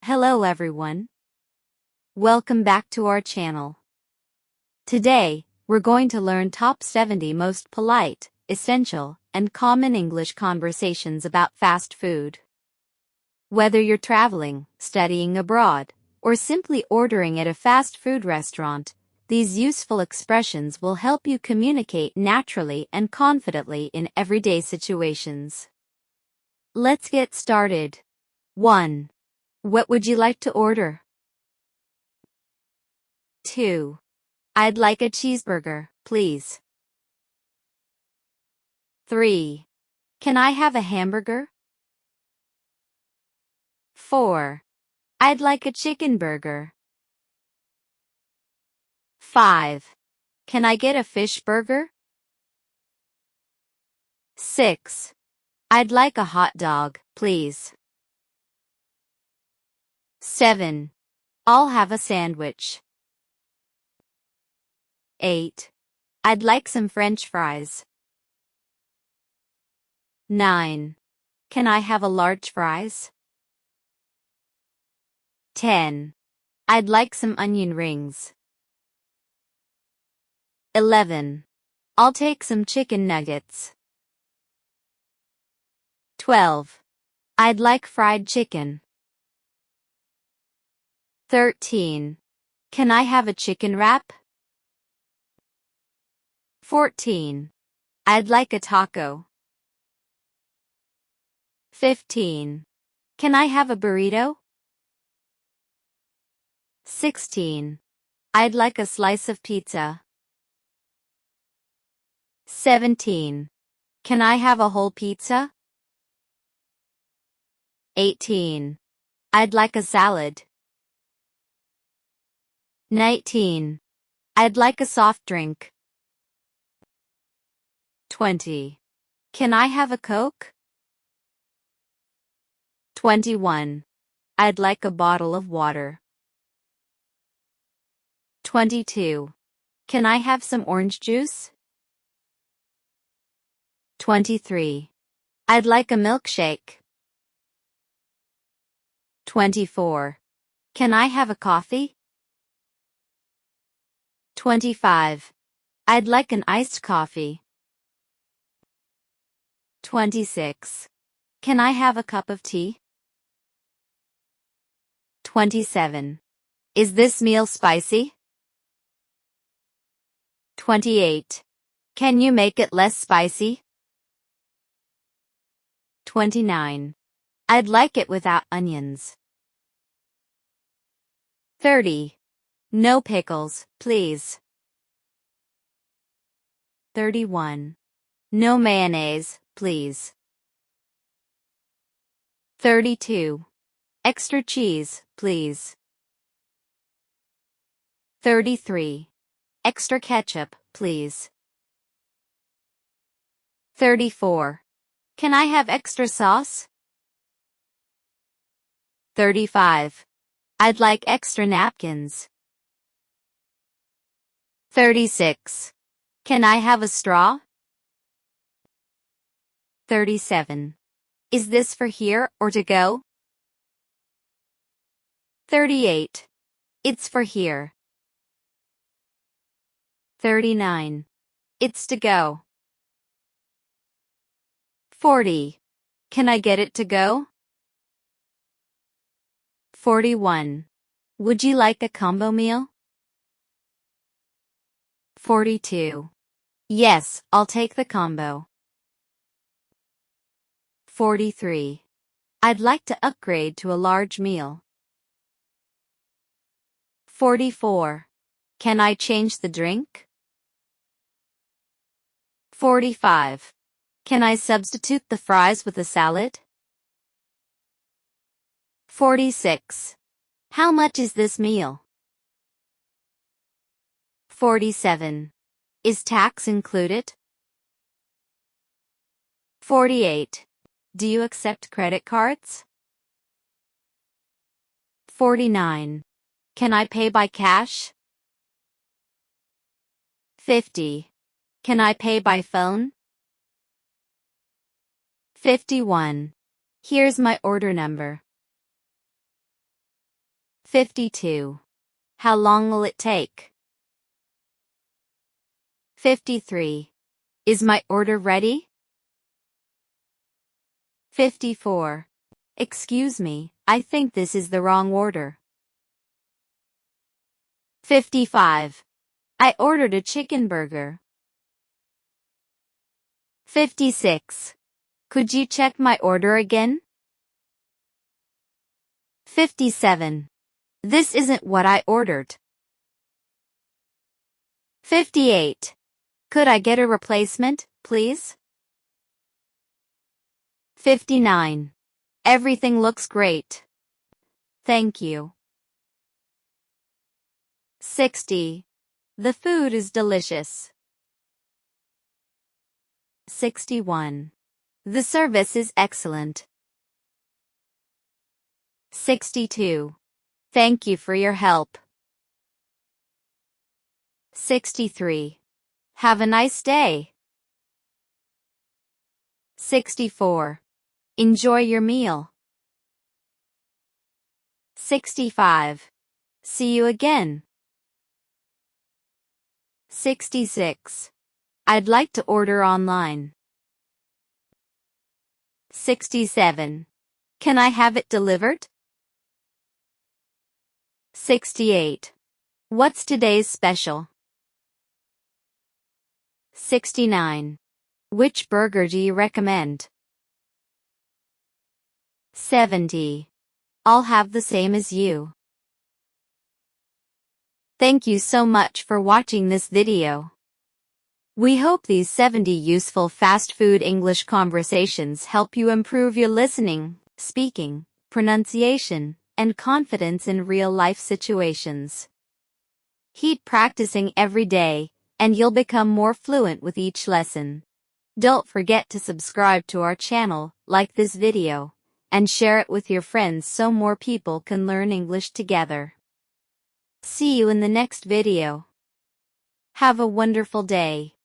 Hello everyone. Welcome back to our channel. Today, we're going to learn top 70 most polite, essential, and common English conversations about fast food. Whether you're traveling, studying abroad, or simply ordering at a fast food restaurant, these useful expressions will help you communicate naturally and confidently in everyday situations. Let's get started. 1. What would you like to order? 2. I'd like a cheeseburger, please. 3. Can I have a hamburger? 4. I'd like a chicken burger. 5. Can I get a fish burger? 6. I'd like a hot dog, please. 7. I'll have a sandwich. 8. I'd like some French fries. 9. Can I have a large fries? 10. I'd like some onion rings. 11. I'll take some chicken nuggets. 12. I'd like fried chicken. 13. Can I have a chicken wrap? 14. I'd like a taco. 15. Can I have a burrito? 16. I'd like a slice of pizza. 17. Can I have a whole pizza? 18. I'd like a salad. 19. I'd like a soft drink. 20. Can I have a Coke? 21. I'd like a bottle of water. 22. Can I have some orange juice? 23. I'd like a milkshake. 24. Can I have a coffee? 25. I'd like an iced coffee. 26. Can I have a cup of tea? 27. Is this meal spicy? 28. Can you make it less spicy? 29. I'd like it without onions. 30. No pickles, please. 31. No mayonnaise, please. 32. Extra cheese, please. 33. Extra ketchup, please. 34. Can I have extra sauce? 35. I'd like extra napkins. 36. Can I have a straw? 37. Is this for here or to go? 38. It's for here. 39. It's to go. 40. Can I get it to go? 41. Would you like a combo meal? 42. Yes, I'll take the combo. 43. I'd like to upgrade to a large meal. 44. Can I change the drink? 45. Can I substitute the fries with a salad? 46. How much is this meal? 47. Is tax included? 48. Do you accept credit cards? 49. Can I pay by cash? 50. Can I pay by phone? 51. Here's my order number. 52. How long will it take? 53. Is my order ready? 54. Excuse me, I think this is the wrong order. 55. I ordered a chicken burger. 56. Could you check my order again? 57. This isn't what I ordered. 58. Could I get a replacement, please? 59. Everything looks great. Thank you. 60. The food is delicious. 61. The service is excellent. 62. Thank you for your help. 63. Have a nice day. 64. Enjoy your meal. 65. See you again. 66. I'd like to order online. 67. Can I have it delivered? 68. What's today's special? 69. Which burger do you recommend? 70. I'll have the same as you. Thank you so much for watching this video. We hope these 70 useful fast food English conversations help you improve your listening, speaking, pronunciation, and confidence in real-life situations. Keep practicing every day, and you'll become more fluent with each lesson. Don't forget to subscribe to our channel, like this video, and share it with your friends so more people can learn English together. See you in the next video. Have a wonderful day.